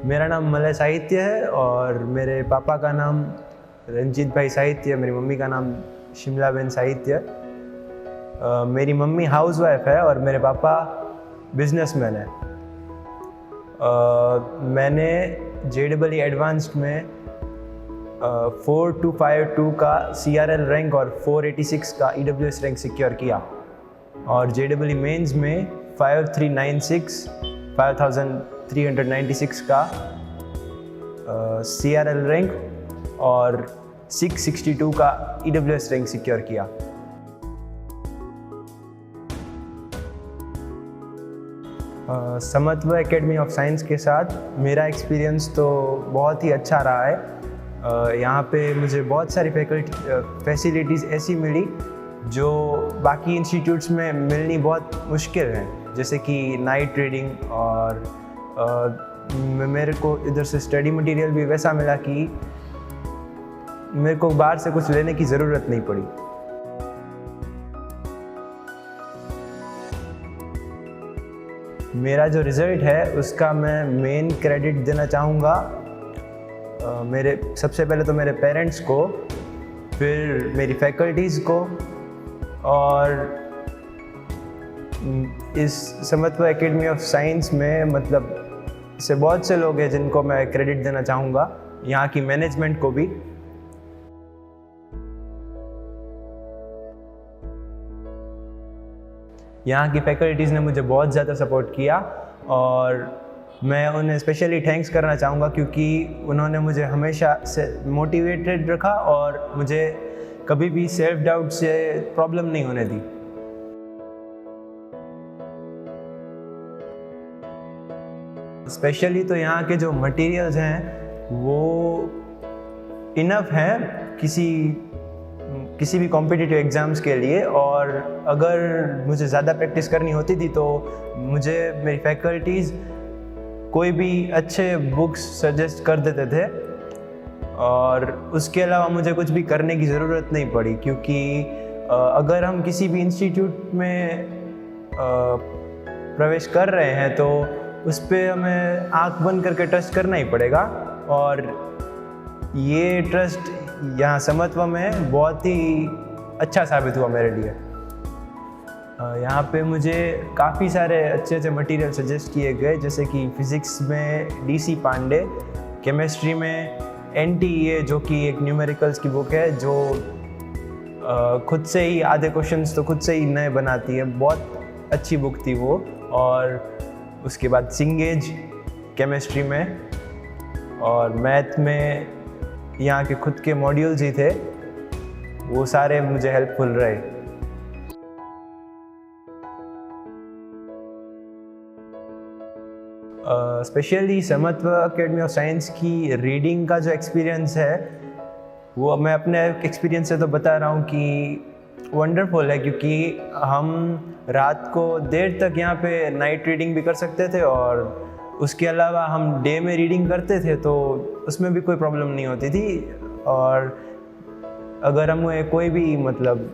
मेरा नाम मलय साहित्य है और मेरे पापा का नाम रंजीत भाई साहित्य, मेरी मम्मी का नाम शिमलाबेन साहित्य। मेरी मम्मी हाउसवाइफ है और मेरे पापा बिजनेसमैन है। मैंने JEE एडवांस्ड में 4252 का CRL रैंक और 486 का EWS रैंक सिक्योर किया और JEE मेंस में 5396 का CRL रैंक और 662 का EWS रैंक सिक्योर किया। समत्व एकेडमी ऑफ साइंस के साथ मेरा एक्सपीरियंस तो बहुत ही अच्छा रहा है। यहाँ पे मुझे बहुत सारी फैसिलिटीज़ ऐसी मिली जो बाकी इंस्टीट्यूट्स में मिलनी बहुत मुश्किल है, जैसे कि नाइट रीडिंग, और मेरे को इधर से स्टडी मटेरियल भी वैसा मिला कि मेरे को बाहर से कुछ लेने की ज़रूरत नहीं पड़ी। मेरा जो रिज़ल्ट है उसका मैं मेन क्रेडिट देना चाहूँगा सबसे पहले तो मेरे पेरेंट्स को, फिर मेरी फैकल्टीज़ को, और इस समत्व एकेडमी ऑफ साइंस में मतलब से बहुत से लोग हैं जिनको मैं क्रेडिट देना चाहूँगा, यहाँ की मैनेजमेंट को भी। यहाँ की फैकल्टीज़ ने मुझे बहुत ज़्यादा सपोर्ट किया और मैं उन्हें स्पेशली थैंक्स करना चाहूँगा क्योंकि उन्होंने मुझे हमेशा से मोटिवेटेड रखा और मुझे कभी भी सेल्फ डाउट से प्रॉब्लम नहीं होने दी। स्पेशली तो यहाँ के जो मटेरियल्स हैं वो इनफ हैं किसी भी कॉम्पिटिटिव एग्ज़ाम्स के लिए, और अगर मुझे ज़्यादा प्रैक्टिस करनी होती थी तो मुझे मेरी फैकल्टीज़ कोई भी अच्छे बुक्स सजेस्ट कर देते थे और उसके अलावा मुझे कुछ भी करने की ज़रूरत नहीं पड़ी, क्योंकि अगर हम किसी भी इंस्टीट्यूट में प्रवेश कर रहे हैं तो उस पर हमें आँख बंद करके ट्रस्ट करना ही पड़ेगा, और ये ट्रस्ट यहाँ समत्व में बहुत ही अच्छा साबित हुआ मेरे लिए। यहाँ पे मुझे काफ़ी सारे अच्छे मटेरियल सजेस्ट किए गए, जैसे कि फिज़िक्स में DC पांडे, केमिस्ट्री में NTEA जो कि एक न्यूमेरिकल्स की बुक है जो खुद से ही आधे क्वेश्चंस तो खुद से ही नए बनाती है, बहुत अच्छी बुक थी वो। और उसके बाद सिंगेज केमिस्ट्री में, और मैथ में यहाँ के खुद के मॉड्यूल्स ही थे, वो सारे मुझे हेल्पफुल रहे। स्पेशली समत्व एकेडमी ऑफ साइंस की रीडिंग का जो एक्सपीरियंस है वो मैं अपने एक्सपीरियंस से तो बता रहा हूँ कि वंडरफुल है, क्योंकि हम रात को देर तक यहाँ पे नाइट रीडिंग भी कर सकते थे और उसके अलावा हम डे में रीडिंग करते थे तो उसमें भी कोई प्रॉब्लम नहीं होती थी, और अगर हमें कोई भी मतलब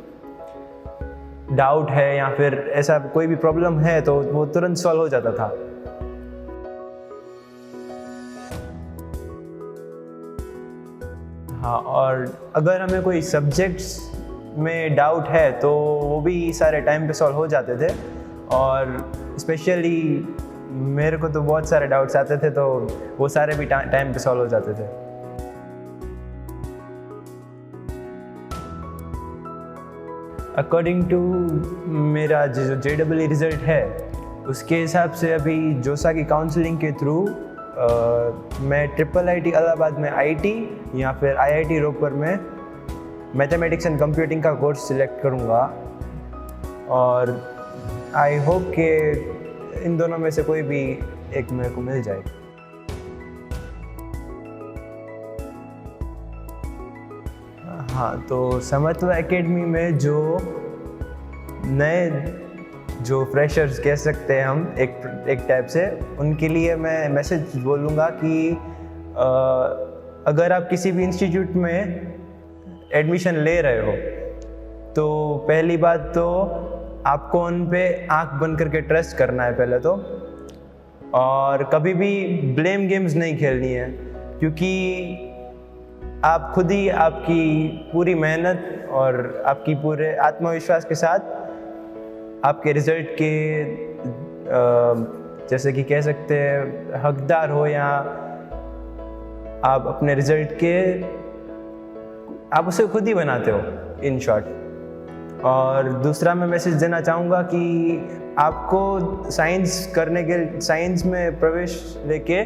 डाउट है या फिर ऐसा कोई भी प्रॉब्लम है तो वो तुरंत सॉल्व हो जाता था। हाँ, और अगर हमें कोई सब्जेक्ट्स में डाउट है तो वो भी सारे टाइम पे सॉल्व हो जाते थे, और स्पेशली मेरे को तो बहुत सारे डाउट्स आते थे तो वो सारे भी टाइम पे सॉल्व हो जाते थे। अकॉर्डिंग टू मेरा जो JEE रिज़ल्ट है उसके हिसाब से अभी जोसा की काउंसलिंग के थ्रू मैं IIIT इलाहाबाद में IT या फिर IIT रोपर में मैथमेटिक्स एंड कंप्यूटिंग का कोर्स सिलेक्ट करूँगा, और आई होप कि इन दोनों में से कोई भी एक मेरे को मिल जाए। हाँ, तो समत्व एकेडमी में जो नए जो फ्रेशर्स कह सकते हैं हम एक टाइप से, उनके लिए मैं मैसेज बोलूँगा कि अगर आप किसी भी इंस्टीट्यूट में एडमिशन ले रहे हो तो पहली बात तो आपको उन पे आँख बंद करके ट्रस्ट करना है पहले तो, और कभी भी ब्लेम गेम्स नहीं खेलनी है, क्योंकि आप खुद ही आपकी पूरी मेहनत और आपकी पूरे आत्मविश्वास के साथ आपके रिजल्ट के जैसे कि कह सकते हैं हकदार हो, या आप अपने रिजल्ट के आप उसे खुद ही बनाते हो इन शॉर्ट। और दूसरा मैं मैसेज देना चाहूँगा कि आपको साइंस में प्रवेश लेके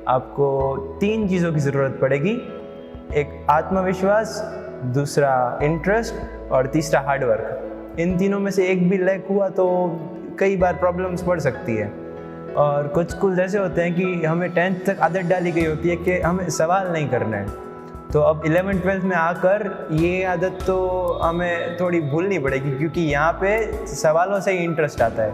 आपको 3 चीज़ों की ज़रूरत पड़ेगी। एक आत्मविश्वास, दूसरा इंटरेस्ट और तीसरा हार्डवर्क। इन तीनों में से एक भी लैक हुआ तो कई बार प्रॉब्लम्स पड़ सकती है। और कुछ स्कूल ऐसे होते हैं कि हमें 10th तक आदत डाली गई होती है कि हमें सवाल नहीं करना है, तो अब 11th-12th में आकर ये आदत तो हमें थोड़ी भूलनी पड़ेगी, क्योंकि यहाँ पे सवालों से ही इंटरेस्ट आता है।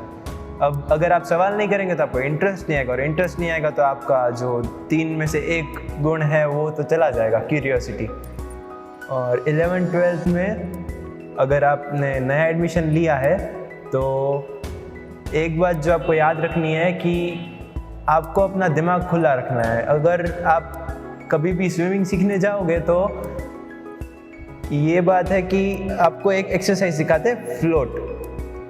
अब अगर आप सवाल नहीं करेंगे तो आपको इंटरेस्ट नहीं आएगा, और इंटरेस्ट नहीं आएगा तो आपका जो 3 में से 1 गुण है वो तो चला जाएगा, क्यूरियोसिटी। और 11th-12th में अगर आपने नया एडमिशन लिया है तो एक बात जो आपको याद रखनी है कि आपको अपना दिमाग खुला रखना है। अगर आप कभी भी स्विमिंग सीखने जाओगे तो ये बात है कि आपको एक एक्सरसाइज सिखाते हैं, फ्लोट।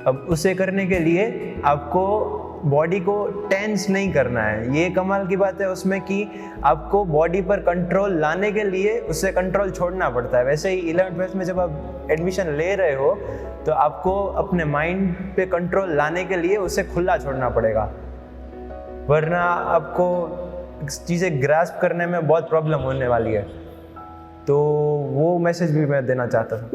अब उसे करने के लिए आपको बॉडी को टेंस नहीं करना है। ये कमाल की बात है उसमें कि आपको बॉडी पर कंट्रोल लाने के लिए उससे कंट्रोल छोड़ना पड़ता है। वैसे ही 11th-12th में जब आप एडमिशन ले रहे हो तो आपको अपने माइंड पे कंट्रोल लाने के लिए उसे खुला छोड़ना पड़ेगा, वरना आपको चीज़ें ग्रास्प करने में बहुत प्रॉब्लम होने वाली है। तो वो मैसेज भी मैं देना चाहता था।